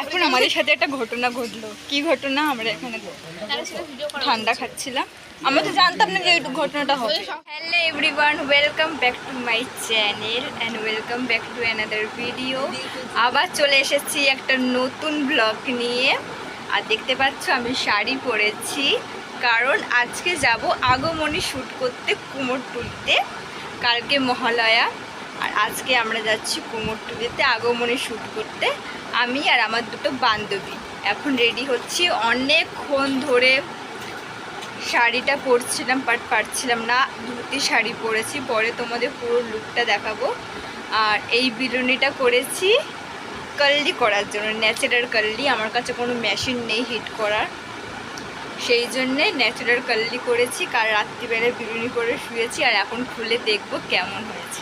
এখন আমাদের সাথে একটা ঘটনা ঘটলো। কি ঘটনা? আমরা এখানে ঠান্ডা খাচ্ছিলাম, আমরা তো জানতাম না যে এই ঘটনাটা হবে। Hello everyone, welcome back to my channel and welcome back to another video. আবার চলে এসেছি একটা নতুন ব্লগ নিয়ে। আর দেখতে পাচ্ছ আমি শাড়ি পরেছি, কারণ আজকে যাব আগমনী শ্যুট করতে কুমোরটুলিতে। কালকে মহালয়া, আর আজকে আমরা যাচ্ছি কুমোরটুলিতে আগমনী শ্যুট করতে। আমি আর আমার দুটো বান্ধবী এখন রেডি হচ্ছি। অনেকক্ষণ ধরে শাড়িটা পরছিলাম, পারছিলাম না। ধুতি শাড়ি পরেছি, পরে তোমাদের পুরো লুকটা দেখাবো। আর এই বিলুনিটা করেছি কার্লি করার জন্য, ন্যাচারাল কার্লি। আমার কাছে কোনো মেশিন নেই হিট করার, সেই জন্যে ন্যাচারাল কার্লি করেছি। কাল রাত্রিবেলায় বিলুনি করে শুয়েছি, আর এখন খুলে দেখবো কেমন হয়েছে।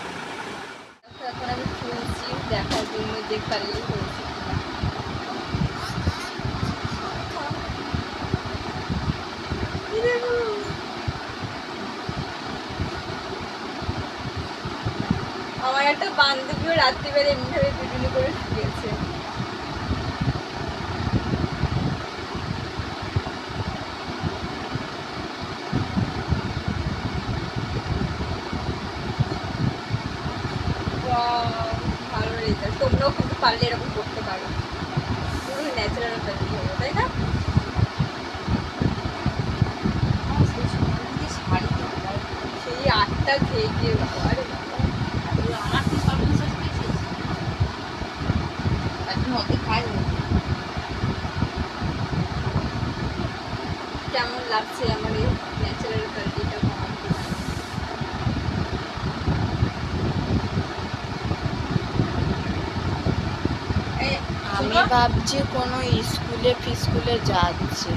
এখন আমি খুলছি দেখার জন্য যে কার্লি হয়েছে। আমার একটা বান্ধবীও রাত্রিবেলা এমনিভাবে বিলুনি করে শুয়েছে। ভালো রেজাল্ট। তোমরাও কিন্তু পারলে এরকম করতে পারো, পুরো ন্যাচারাল কার্লি হবে, তাই না? সেই 8টা খেয়ে গিয়ে বাবা রে বাবা। কেমন লাগছে আমার এই ন্যাচারাল কার্লিটা? আমি ভাবছি কোনো স্কুলে ফিস্কুলে যাচ্ছে,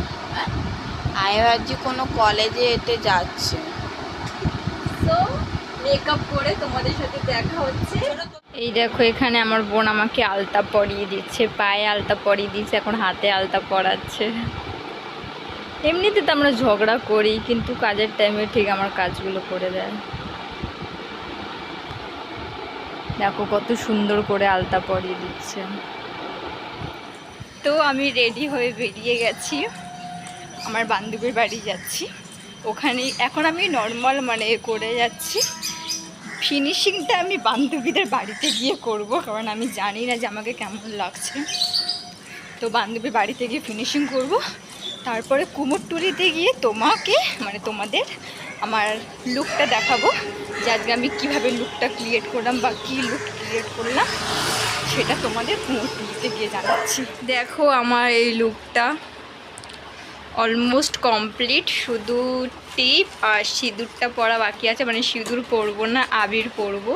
আমি ভাবছি কোনো কলেজে এতে যাচ্ছে। তো মেকআপ করে তোমাদের সাথে দেখা হচ্ছে। এই দেখো এখানে আমার বোন আমাকে আলতা পরিয়ে দিচ্ছে, পায়ে আলতা পরিয়ে দিচ্ছে, এখন হাতে আলতা পরাচ্ছে। এমনিতে তো আমরা ঝগড়া করি, কিন্তু কাজের টাইমে ঠিক আমার কাজগুলো করে দেয়। দেখো কত সুন্দর করে আলতা পরিয়ে দিচ্ছে। তো আমি রেডি হয়ে বেরিয়ে গেছি, আমার বান্ধবীর বাড়ি যাচ্ছি। ওখানে এখন আমি নর্মাল মানে করে যাচ্ছি। ফিনিশিংটা আমি বান্ধবীদের বাড়িতে গিয়ে করব, কারণ আমি জানি না যে আমাকে কেমন লাগছে। তো বান্ধবীর বাড়িতে গিয়ে ফিনিশিং করব, তারপরে কুমোরটুলিতে গিয়ে তোমাকে মানে তোমাদের আমার লুকটা দেখাবো, যে আজকে আমি কীভাবে লুকটা ক্রিয়েট করলাম বা কী লুক ক্রিয়েট করলাম সেটা তোমাদের কুমোরটুলিতে গিয়ে জানাচ্ছি। দেখো আমার এই লুকটা অলমোস্ট কমপ্লিট, শুধু টিপ আর সিঁদুরটা পরা বাকি আছে। মানে সিঁদুর পরবো না, আবির পরবো।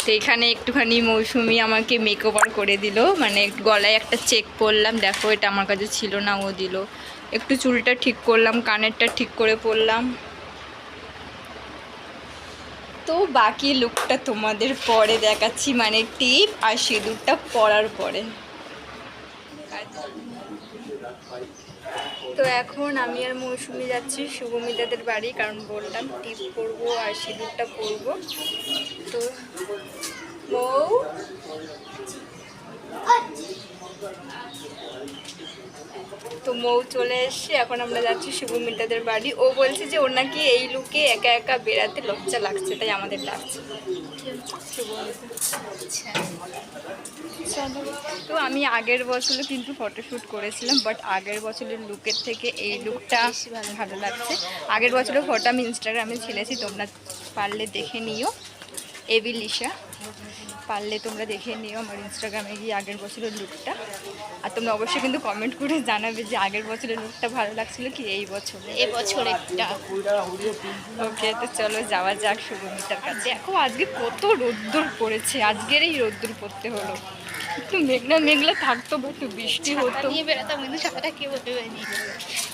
তো এখানে একটুখানি মৌসুমি আমাকে মেকওভার করে দিল, মানে গলায় একটা চেক পরলাম, দেখো এটা আমার কাছে ছিল না, ও দিল। একটু চুলটা ঠিক করলাম, কানেরটা ঠিক করে পরলাম। তো বাকি লুকটা তোমাদের পরে দেখাচ্ছি, মানে টিপ আর সিঁদুরটা পরার পরে। তো এখন আমি আর মৌসুমি যাচ্ছি শুভমিতাদের বাড়ি, কারণ বললাম টিপ পরবো আর সিঁদুরটা পরবো। তো মৌ তো মৌ চলে এসছে, এখন আমরা যাচ্ছি শুভমিতাদের বাড়ি। ও বলছে যে ওর নাকি এই লুকে একা একা বেড়াতে লজ্জা লাগছে, তাই আমাদের লাগছে। তো আমি আগের বছরও কিন্তু ফটোশ্যুট করেছিলাম, বাট আগের বছরের লুকের থেকে এই লুকটা ভালো লাগছে। আগের বছরের ফটো আমি ইনস্টাগ্রামে ছেড়েছি, তোমরা পারলে দেখে নিও। এবি লিশা, পারলে তোমরা দেখে নিও আমার ইনস্টাগ্রামে গিয়ে আগের বছরের লুকটা। আর তোমরা অবশ্যই কিন্তু কমেন্ট করে জানাবে যে আগের বছরের লুকটা ভালো লাগছিল কি এই বছরে, এবছরেরটা। ওকে, তো চলো যাওয়া যাক শুভমিতার কাছে। এখন আজকে কত রোদ্দুর পড়েছে, আজকের এই রোদ্দুর পড়তে হলো। একটু মেঘলা মেঘলা থাকতো বা একটু বৃষ্টি হতো,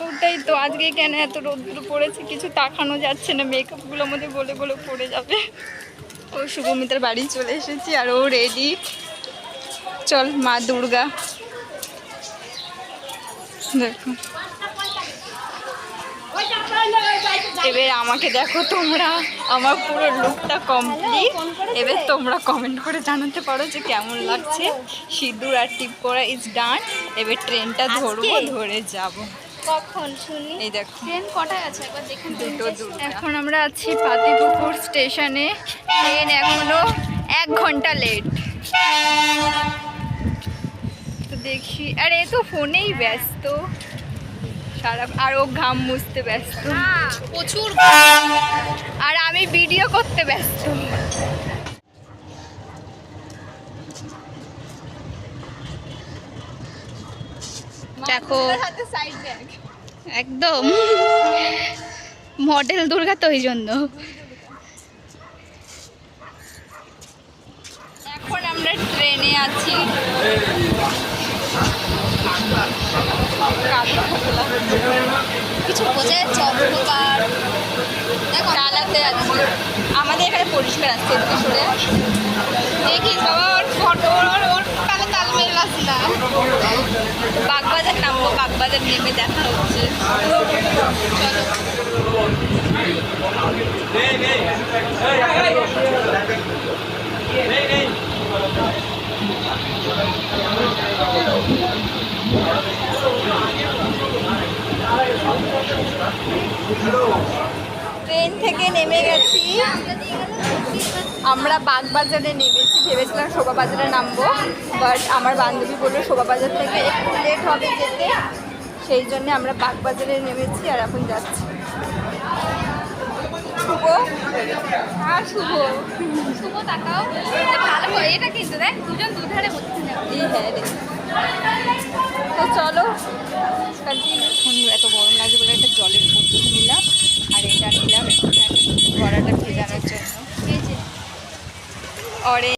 ওটাই তো। আজকে কেন এত রোদ্দুর পড়েছে কিছু তাকানো যাচ্ছে না, মেকআপগুলো আমাদের বলে বলে পড়ে যাবে। ও শুভমিতার বাড়ি চলে এসেছি, আর ও রেডি। চল মা দুর্গা, দেখো এবার আমাকে দেখো তোমরা, আমার পুরো লুকটা কমপ্লিট। এবার তোমরা কমেন্ট করে জানাতে পারো যে কেমন লাগছে। সিঁদুর আর টিপ করা ইজ ডান। এবার ট্রেনটা ধরবো, ধরে যাব। কখন শুনি? এই দেখো ট্রেন কটা আছে একবার দেখুন। দুটো। এখন আমরা আছি পাতিপুকুর স্টেশনে। ট্রেন এখনো 1 ঘন্টা লেট। তো দেখি, আর এ তো ফোনেই ব্যস্ত সারা, আর ও ঘাম মুছতে ব্যস্ত, প্রচুর। আর আমি ভিডিও করতে ব্যস্ত। দেখো একদম মডেল দুর্গা তো ওই জন্য। এখন আমরা ট্রেনে আছি। কিছু বোঝা যাচ্ছে অন্ধকার। দেখো চালাতে আছি। আমাদের এখানে পরিষ্কার আসছে, এদিকে সরে দেখিস বাবা ওর ফটো, ওর তালে তাল মেলাস না। বাগবাজার নামবো, বাগবাজার নেমে দেখা হচ্ছে। ট্রেন থেকে নেমে গেছি আমরা, বাগবাজারে নেমেছি। ভেবেছিলাম শোভাবাজারে নামবো, বাট আমার বান্ধবী বললো শোভাবাজার থেকে একটু লেট হবে যেতে, সেই জন্য আমরা বাগবাজারে নেমেছি আর এখন যাচ্ছি। শুভ, হ্যাঁ শুভ, শুভ তাকাও ভালো করে। এটা কিন্তু দেখ দুজন দুধারে বসে যাবে। এই হ্যাঁ রে। তো চলো কন্টিনিউ। এখন এত গরম লাগে বলে একটা জলের বোতল নিলাম, আর এটা নিলাম একটুখানি গড়াটা ভেজানোর জন্য। এই যে অরে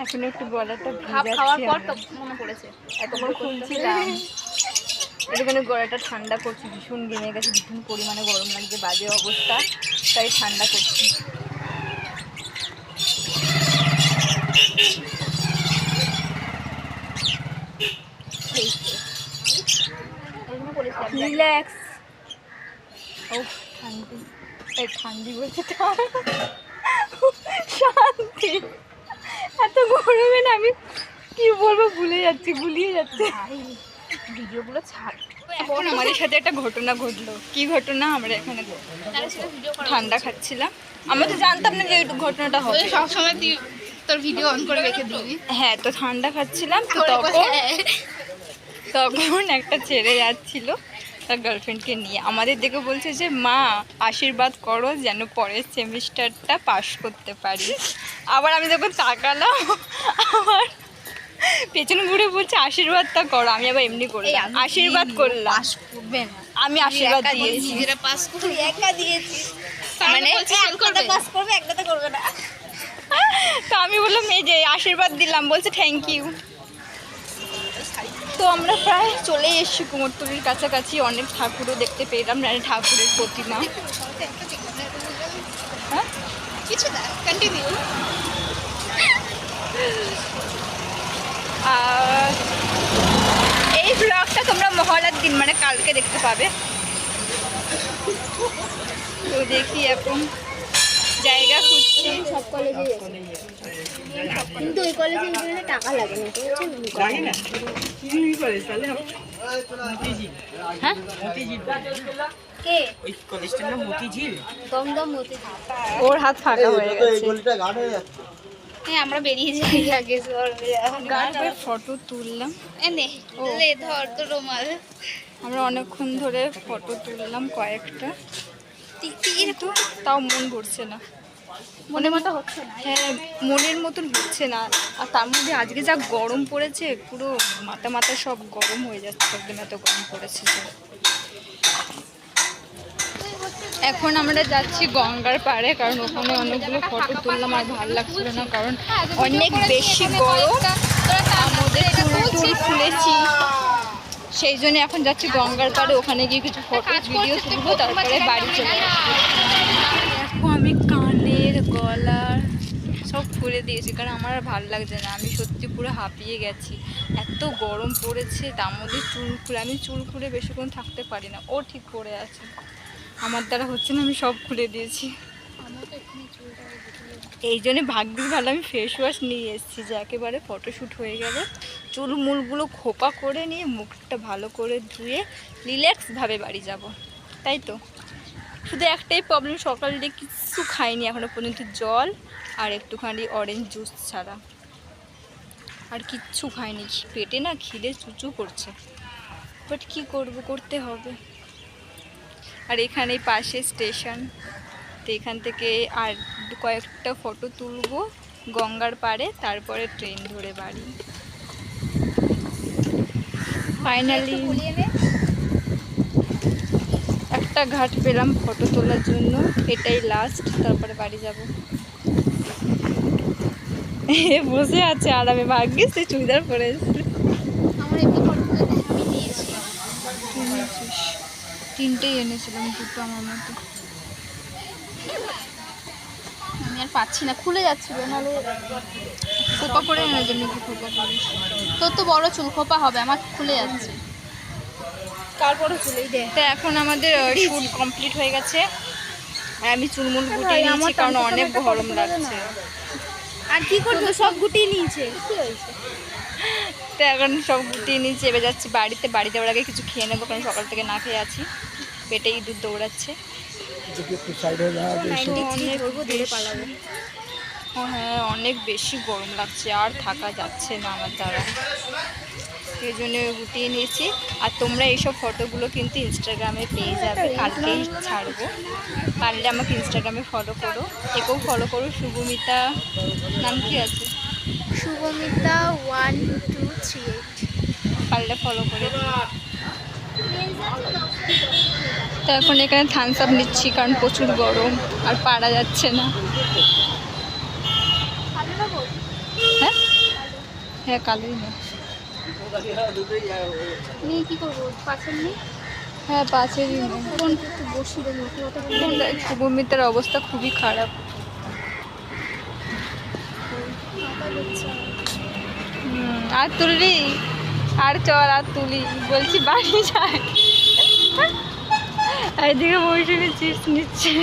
এখন একটু গলাটা ভাব খাওয়ার পর তো ভিজাচ্ছি। মনে পড়েছে। এতক্ষণ খুলছিলাম, একটুখানি গলাটা ঠান্ডা করছি। ভীষণ ঘেমে গেছে, ভীষণ পরিমাণে গরম লাগছে, বাজে অবস্থা, তাই ঠান্ডা করছি। রিল্যাক্স। ও ঠান্ডি, এই ঠান্ডি বলছে, শান্তি। এত গরমে না আমি কি বলবো ভুলে যাচ্ছি, গুলিয়ে যাচ্ছে। ভিডিওগুলো ছাড়। এখন আমাদের সাথে একটা ঘটনা ঘটলো। কি ঘটনা? আমরা এখানে তার সাথে ভিডিও করা ঠান্ডা খাচ্ছিলাম। আমরা তো জানতাম না যে এই ঘটনাটা হবে। সব সময় তুই তোর ভিডিও অন করে রেখে দিবি। হ্যাঁ, তো ঠান্ডা খাচ্ছিলাম, তো তখন একটা ছেড়ে যাচ্ছিল তার গার্লফ্রেন্ডকে নিয়ে। আমাদের দেখে বলছে যে মা আশীর্বাদ করো যেন পরের সেমিস্টারটা পাস করতে পারি। আবার আমি যখন তাকালাম, আমার পেছন ঘুরে বলছে আশীর্বাদটা করো। আমি আবার এমনি করলাম, আশীর্বাদ করলাম। পাস করবে না, আমি আশীর্বাদ দিয়েছি। নিজেরা পাস করবে। একা দিয়েছি, মানে পাস করবে, একটাতে করবে না। তো আমি বললাম এই যে আশীর্বাদ দিলাম, বলছে থ্যাংক ইউ। তো আমরা প্রায় চলে এসেছি কুমোরটুলির কাছাকাছি। অনেক ঠাকুরও দেখতে পেলাম, মানে ঠাকুরের প্রতিমা। হ্যাঁ কিছু না, কন্টিনিউ। আর এই ব্লগটা তোমরা মহলার দিন মানে কালকে দেখতে পাবে। তো দেখি এখন জায়গা খুঁজছি। সব কলেজে কিন্তু ওই কলেজে গেলে টাকা লাগে না, হ্যাঁ কে ওই কলেজটার নাম মতিঝিল। দমদম মতি। ওর হাত ফাঁকা হয়ে গেছে। হ্যাঁ আমরা বেরিয়ে যাই আগে। গাড়িতে ফটো তুললাম। এনে ও। লে ধর তো রুমাল। আমরা অনেকক্ষণ ধরে ফটো তুললাম কয়েকটা, কিন্তু তাও মন ভরছে না। মনে মতো হচ্ছে না। হ্যাঁ, মনের মতন হচ্ছে না। আর তার মধ্যে আজকে যা গরম পড়েছে, পুরো মাথা মাথা সব গরম হয়ে যাচ্ছে, একদম এত গরম পড়েছে যে। এখন আমরা যাচ্ছি গঙ্গার পাড়ে, কারণ ওখানে অনেকগুলো ফটো তুললাম আর ভালো লাগছিল না, কারণ অনেক বেশি গরম। আমাদের চুল টুল খুলেছি, সেই জন্য এখন যাচ্ছি গঙ্গার পাড়ে। ওখানে গিয়ে কিছু ফটো ভিডিও তুলবো, তারপরে বাড়ি চলে যাবো। দেখো আমি কানের, গলার সব সব খুলে দিয়েছি, কারণ আমার আর ভালো লাগছে না। আমি সত্যি পুরো হাঁপিয়ে গেছি, এত গরম পড়েছে। তার মধ্যে চুল খুলে, আমি চুল খুলে বেশিক্ষণ থাকতে পারি না। ও ঠিক পড়ে আছে, আমার দ্বারা হচ্ছে না, আমি সব খুলে দিয়েছি। এই জন্যে ভাগ্যিস ভালো আমি ফেস ওয়াশ নিয়ে এসেছি, যে একেবারে ফটোশ্যুট হয়ে গেলে চুল মুলগুলো খোপা করে নিয়ে মুখটা ভালো করে ধুয়ে রিল্যাক্সভাবে বাড়ি যাব, তাই তো। শুধু একটাই প্রবলেম, সকালে কিছু খাইনি এখনও পর্যন্ত, জল আর একটুখানি অরেঞ্জ জুস ছাড়া আর কিচ্ছু খাইনি। পেটে না খিদে চুচু করছে, বাট কী করব, করতে হবে। আর এখানেই পাশে স্টেশন, তো এখান থেকে আর কয়েকটা ফটো তুলবো গঙ্গার পাড়ে, তারপরে ট্রেন ধরে বাড়ি। ফাইনালি একটা ঘাট পেলাম ফটো তোলার জন্য, এটাই লাস্ট, তারপরে বাড়ি যাব। বসে আছে আরামে, ভাগ্যিস তুই চুড়িদার পরে এসেছিস। আমার এমনি ফটোগুলো আমি নিয়েছি। তিনটেই এনেছিলাম, দুটো আমার মতো। আমি আর পাচ্ছি না, খুলে যাচ্ছিল, নাহলে খোপা করে এনে জন্য কি খোপা করিস? তোর তো বড় চুল, খোপা হবে, আমার খুলে যাচ্ছে। তারপরে চলেই দে। তো এখন আমাদের শুট কমপ্লিট হয়ে গেছে, আর আমি চুলমুল গুটিয়ে নিয়েছি, কারণ অনেক গরম লাগছে। আর কি করবো, সব গুটিয়ে নিয়েছে। তো এখন সব গুটিয়ে নিয়েছি, এবার যাচ্ছি বাড়িতে। বাড়ি যাওয়ার আগে কিছু খেয়ে নেবো, কারণ সকাল থেকে না খেয়ে আছি, পেটে ইঁদুর দৌড়াচ্ছে। হ্যাঁ, অনেক বেশি গরম লাগছে, আর থাকা যাচ্ছে না আমার দ্বারা, সেই জন্য গুটিয়ে নিয়েছি। আর তোমরা এইসব ফটোগুলো কিন্তু ইনস্টাগ্রামে পেয়ে যাবে, কালকেই ছাড়বো। পারলে আমাকে ইনস্টাগ্রামে ফলো করো, একেও ফলো করো। শুভমিতা নাম কি আছে? শুভমিতা 1238 পারলে ফলো করে। তো এখন এখানে থামস আপ নিচ্ছি, কারণ প্রচুর গরম আর পারা যাচ্ছে না। হ্যাঁ হ্যাঁ, কালোই না। নিয়ে কি করবো, পাশের নেই। হ্যাঁ, পাশেরই না। কোন একটু বসি দেবো, শুভমিতার অবস্থা খুবই খারাপ। আর তুললি, আর চল আর তুলি, বলছি বাড়ি যায়। এইদিকে মৌসুমি চিপস নিচ্ছে।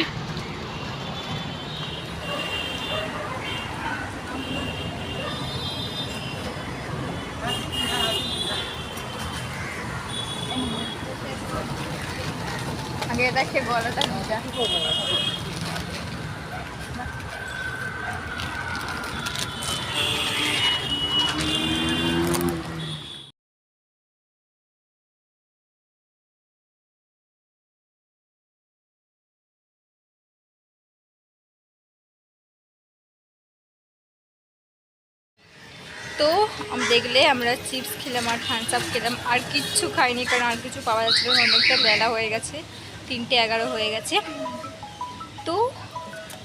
আগে এটা খেয়ে গলাটা ভিজা। তো দেখলে আমরা চিপস খেলাম আর থামস আপ খেলাম, আর কিচ্ছু খাইনি, কারণ আর কিছু পাওয়া যাচ্ছিল না, অনেকটা বেলা হয়ে গেছে, 3:11 হয়ে গেছে। তো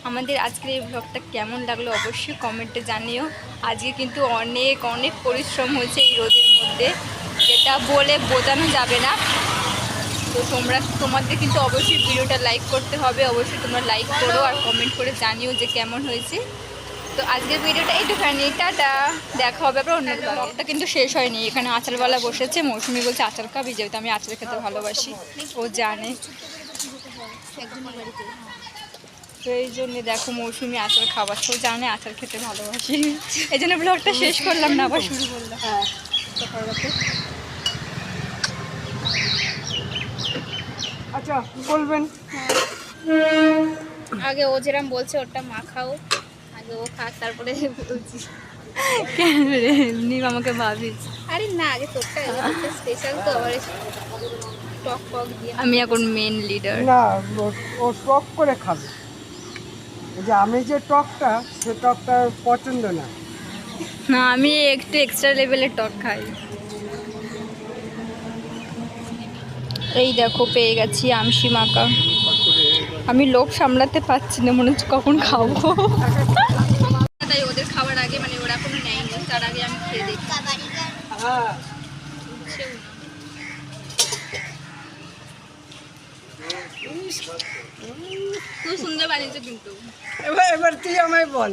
আমাদের আজকের এই ব্লগটা কেমন লাগলো অবশ্যই কমেন্টে জানিও। আজকে কিন্তু অনেক অনেক পরিশ্রম হয়েছে এই রোদের মধ্যে, যেটা বলে বোঝানো যাবে না। তো তোমাদের কিন্তু অবশ্যই ভিডিওটা লাইক করতে হবে, অবশ্যই তোমরা লাইক করো আর কমেন্ট করে জানিও যে কেমন হয়েছে। তো আজকের ভিডিওটা এইটুখানি, টাটা, দেখা হবে আবার অন্য ব্লগটা। কিন্তু শেষ হয়নি, এখানে আচারওয়ালা বসেছে, মৌসুমি বলছে আচার খাবি, যেহেতু আমি আচার খেতে ভালোবাসি, ও জানে। তো এই জন্যে দেখো মৌসুমি আচার খাওয়াচ্ছে, ও জানে আচার খেতে ভালোবাসি, এই জন্য ব্লগটা শেষ করলাম না, আবার শুরু করলাম। আচ্ছা বলবেন। আগে ও যেরকম বলছে ওটা মাখাও, আগে ও খাক, তারপরে বলছি। কেন রে, এমনি আমাকে ভাবিস? আরে না, আগে তোরটা স্পেশাল তো, আবার টক টক দিয়ে। আমি এখন মেন লিডার না, ও টক করে খাবে। যে আমি যে টকটা, সে টকটা পছন্দ না। না, আমি একটু এক্সট্রা লেভেলের টক খাই। এই দেখো পেয়ে গেছি আমশি মাখা, আমি লোভ সামলাতে পারছি না, মনে হচ্ছে কখন খাবো। তাই ওদের খাবার আগে, মানে ওরা কোনো নেয়নি, তার আগে আমি খেয়ে দেখি। খুব সুন্দর বানিয়েছে কিন্তু। এবার তুই আমায় বল।